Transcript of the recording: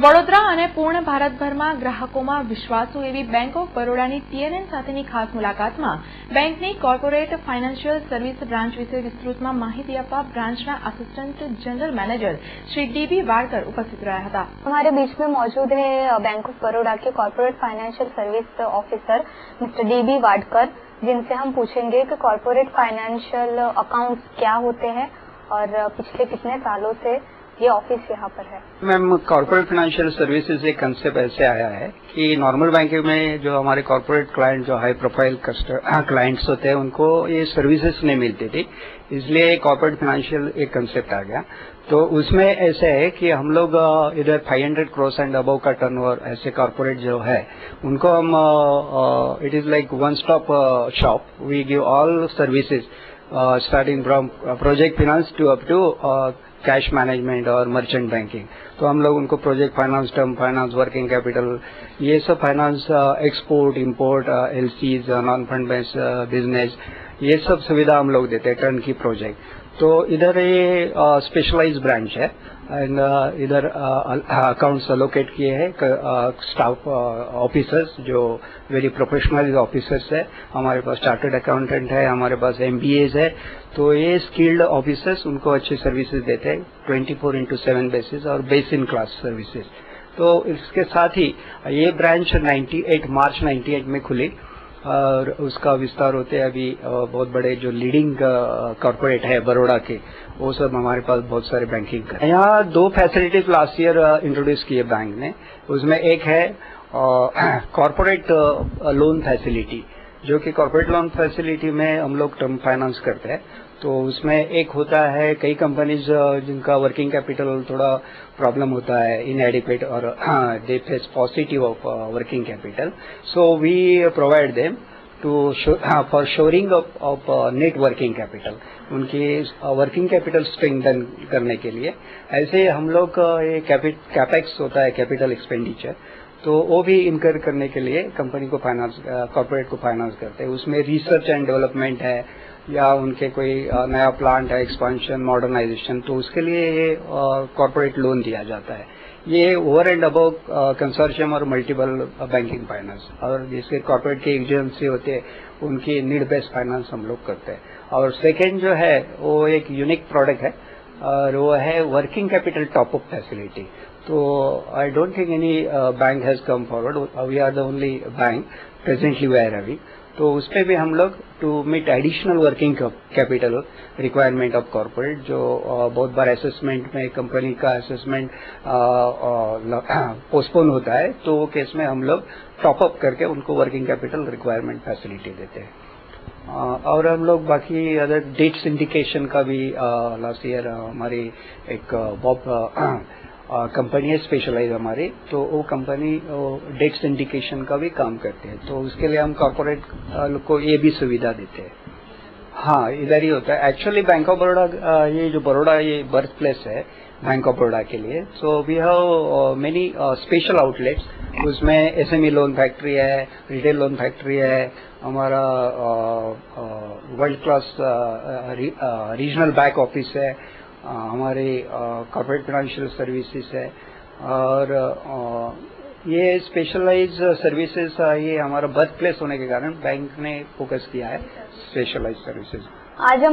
વડોદરા અને પૂર્ણ ભારતભરમાં ગ્રાહકોમાં વિશ્વાસુ એવી બેંક ઓફ બરોડાની TNN સાથેની ખાસ મુલાકાતમાં બેંકની કોર્પોરેટ ફાઇનાન્શિયલ સર્વિસ બ્રાન્ચ વિશે વિસ્તૃતમાં માહિતી આપવા બ્રાન્ચના assistant general manager Shri DB Wadkar उपस्थित रहा था। हमारे बीच में मौजूद है बैंक ऑफ बड़ौदा के corporate financial service officer mister DB Wadkar, जिनसे हम पूछेंगे कि कॉर्पोरेट फाइनेंशियल अकाउंट्स क्या होते हैं और पिछले कितने सालों से ये ऑफिस यहाँ पर है। मैम, कॉर्पोरेट फाइनेंशियल सर्विसेज एक कंसेप्ट ऐसे आया है कि नॉर्मल बैंकिंग में जो हमारे कॉर्पोरेट क्लाइंट जो हाई प्रोफाइल क्लाइंट्स होते हैं उनको ये सर्विसेज नहीं मिलती थी, इसलिए कॉर्पोरेट फाइनेंशियल एक कंसेप्ट आ गया। तो उसमें ऐसे है कि हम लोग इधर 500 करोड़ एंड अबव का टर्नओवर ऐसे कॉर्पोरेट जो है उनको हम it is like one stop shop. We give all services starting from project finance to up to cash management और मर्चेंट बैंकिंग। तो हम लोग उनको project finance, term finance, working capital, ये सब finance, export, import, LCs, non fund based business, ये सब सुविधा हम लोग देते हैं, टर्न की प्रोजेक्ट। तो इधर ये स्पेशलाइज ब्रांच है एंड इधर अकाउंट्स अलोकेट किए हैं स्टाफ ऑफिसर्स जो वेरी प्रोफेशनल ऑफिसर्स है। हमारे पास चार्टर्ड अकाउंटेंट है, हमारे पास MBAs है। तो ये स्किल्ड ऑफिसर्स उनको अच्छी सर्विसेज देते हैं 24/7 बेसिस और बेस इन क्लास सर्विसेज। तो इसके साथ ही ये ब्रांच मार्च 98 में खुली और उसका विस्तार होते हैं अभी बहुत बड़े जो लीडिंग कॉर्पोरेट है बड़ौदा के, वो सब हमारे पास बहुत सारे बैंकिंग कर। यहाँ 2 फैसिलिटीज लास्ट ईयर इंट्रोड्यूस किए बैंक ने। उसमें एक है कॉर्पोरेट लोन फैसिलिटी, जो कि कॉर्पोरेट लोन फैसिलिटी में हम लोग टर्म फाइनेंस करते हैं। तो उसमें एक होता है कई कंपनीज जिनका वर्किंग कैपिटल थोड़ा प्रॉब्लम होता है, इनएडिक्वेट और they face positive of working capital. So we provide them to for shoring of net working capital, उनकी वर्किंग कैपिटल स्ट्रेंथन करने के लिए। ऐसे हम लोग ये कैपेक्स होता है, कैपिटल एक्सपेंडिचर, तो वो भी इनकर करने के लिए कंपनी को फाइनेंस, कॉर्पोरेट को फाइनेंस करते हैं। उसमें रिसर्च एंड डेवलपमेंट है या उनके कोई नया प्लांट है, एक्सपांशन, मॉडर्नाइजेशन, तो उसके लिए ये कॉर्पोरेट लोन दिया जाता है। ये ओवर एंड अबव कंसोर्शियम और मल्टीपल बैंकिंग फाइनेंस, और जिसके कॉर्पोरेट के एजेंसी होते हैं उनकी नीड बेस्ड फाइनेंस हम लोग करते हैं। और सेकेंड जो है वो एक यूनिक प्रोडक्ट है और वो है वर्किंग कैपिटल टॉपअप फैसिलिटी। तो I don't think any bank has come forward, we are the only bank presently where having. तो उस पर भी हम लोग to meet additional working capital requirement of corporate, जो बहुत बार असेसमेंट में कंपनी का असेसमेंट पोस्टपोन होता है, तो वो केस में हम लोग टॉपअप करके उनको वर्किंग कैपिटल रिक्वायरमेंट फैसिलिटी देते हैं। और हम लोग बाकी अदर डेट सिंडिकेशन का भी लास्ट ईयर हमारी एक बॉब कंपनी है स्पेशलाइज हमारी, तो वो कंपनी डेट सिंडिकेशन का भी काम करते हैं। तो उसके लिए हम कॉर्पोरेट को ये भी सुविधा देते हैं। हाँ, इधर ही होता है एक्चुअली। बैंक ऑफ बड़ौदा, ये जो बड़ौदा ये बर्थ प्लेस है बैंक ऑफ बड़ौदा के लिए। So we have many special outlets. उसमें SME लोन फैक्ट्री है, रिटेल लोन फैक्ट्री है, हमारा world class regional back office है, हमारे कॉर्पोरेट फाइनेंशियल सर्विसेज है, और ये स्पेशलाइज सर्विसेज ये हमारा बर्थ प्लेस होने के कारण बैंक ने फोकस किया है स्पेशलाइज सर्विसेज। आज हम